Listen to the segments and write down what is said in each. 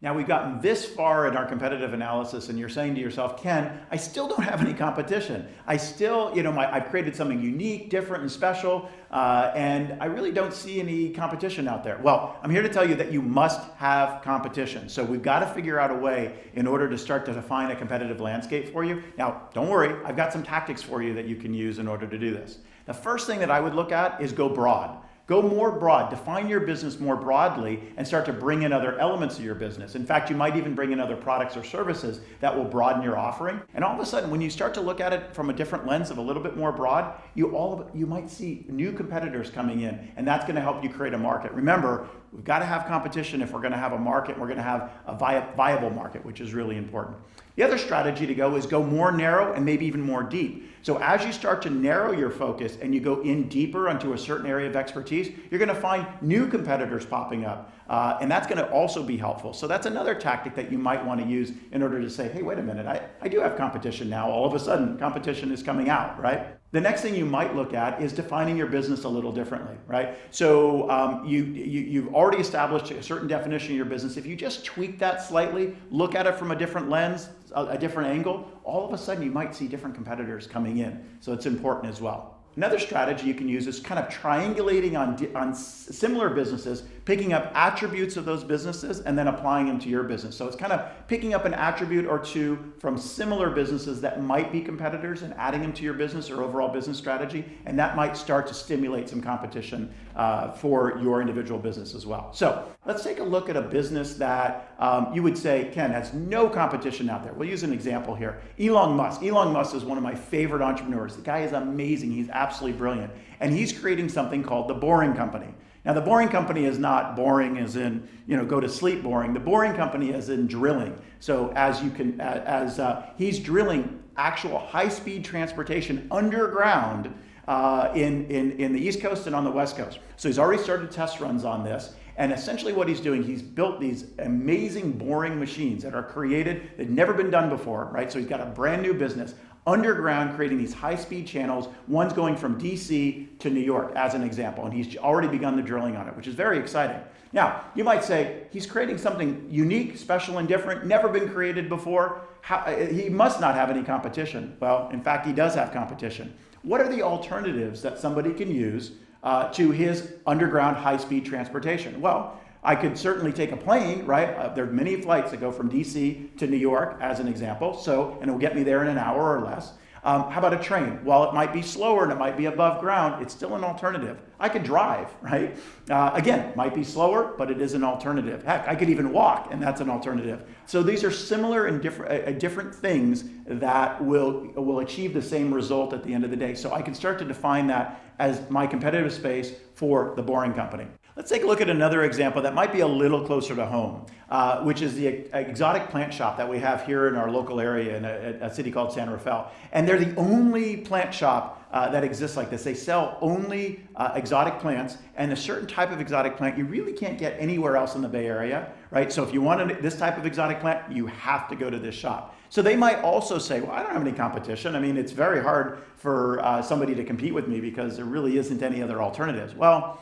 Now we've gotten this far in our competitive analysis and you're saying to yourself, Ken, I still don't have any competition. I still, I've created something unique, different, and special, and I really don't see any competition out there. Well, I'm here to tell you that you must have competition. So we've got to figure out a way in order to start to define a competitive landscape for you. Now, don't worry, I've got some tactics for you that you can use in order to do this. The first thing that I would look at is go broad. Go more broad, define your business more broadly and start to bring in other elements of your business. In fact, you might even bring in other products or services that will broaden your offering. And all of a sudden, when you start to look at it from a different lens of a little bit more broad, you might see new competitors coming in, and that's going to help you create a market. Remember, we've got to have competition if we're going to have a market, we're going to have a viable market, which is really important. The other strategy to go is go more narrow and maybe even more deep. So as you start to narrow your focus and you go in deeper onto a certain area of expertise, you're going to find new competitors popping up. And that's going to also be helpful. So that's another tactic that you might want to use in order to say, hey, wait a minute, I do have competition now. All of a sudden, competition is coming out, right? The next thing you might look at is defining your business a little differently, right? So you've already established a certain definition of your business. If you just tweak that slightly, look at it from a different lens, a different angle, all of a sudden you might see different competitors coming in. So it's important as well. Another strategy you can use is kind of triangulating on similar businesses, picking up attributes of those businesses and then applying them to your business. So it's kind of picking up an attribute or two from similar businesses that might be competitors and adding them to your business or overall business strategy. And that might start to stimulate some competition for your individual business as well. So let's take a look at a business that you would say, Ken, has no competition out there. We'll use an example here. Elon Musk. Elon Musk is one of my favorite entrepreneurs. The guy is amazing. He's absolutely brilliant. And he's creating something called the Boring Company. Now, the Boring Company is not boring as in, go to sleep boring. The Boring Company is in drilling. So he's drilling actual high-speed transportation underground in the East Coast and on the West Coast. So he's already started test runs on this. And essentially what he's doing, he's built these amazing boring machines that are created, they've never been done before, right? So he's got a brand new business underground creating these high-speed channels. One's going from DC to New York as an example, and he's already begun the drilling on it, which is very exciting. Now, you might say, he's creating something unique, special, and different, never been created before. He must not have any competition. Well, in fact, he does have competition. What are the alternatives that somebody can use to his underground high-speed transportation? Well, I could certainly take a plane, right? There are many flights that go from DC to New York as an example, and it'll get me there in an hour or less. How about a train? While it might be slower and it might be above ground, it's still an alternative. I could drive, right? Again, might be slower, but it is an alternative. Heck, I could even walk, and that's an alternative. So these are similar and different things that will achieve the same result at the end of the day. So I can start to define that as my competitive space for the Boring Company. Let's take a look at another example that might be a little closer to home, which is the exotic plant shop that we have here in our local area in a city called San Rafael. And they're the only plant shop that exists like this. They sell only exotic plants, and a certain type of exotic plant you really can't get anywhere else in the Bay Area, right? So if you want this type of exotic plant, you have to go to this shop. So they might also say, well, I don't have any competition. I mean, it's very hard for somebody to compete with me because there really isn't any other alternatives. Well,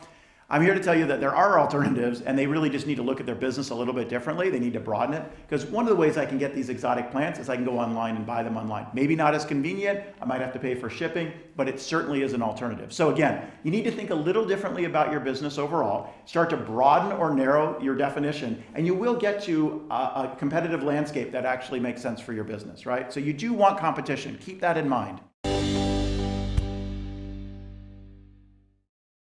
I'm here to tell you that there are alternatives, and they really just need to look at their business a little bit differently. They need to broaden it, because one of the ways I can get these exotic plants is I can go online and buy them online. Maybe not as convenient, I might have to pay for shipping, but it certainly is an alternative. So again, you need to think a little differently about your business overall, start to broaden or narrow your definition, and you will get to a competitive landscape that actually makes sense for your business, right? So you do want competition, keep that in mind.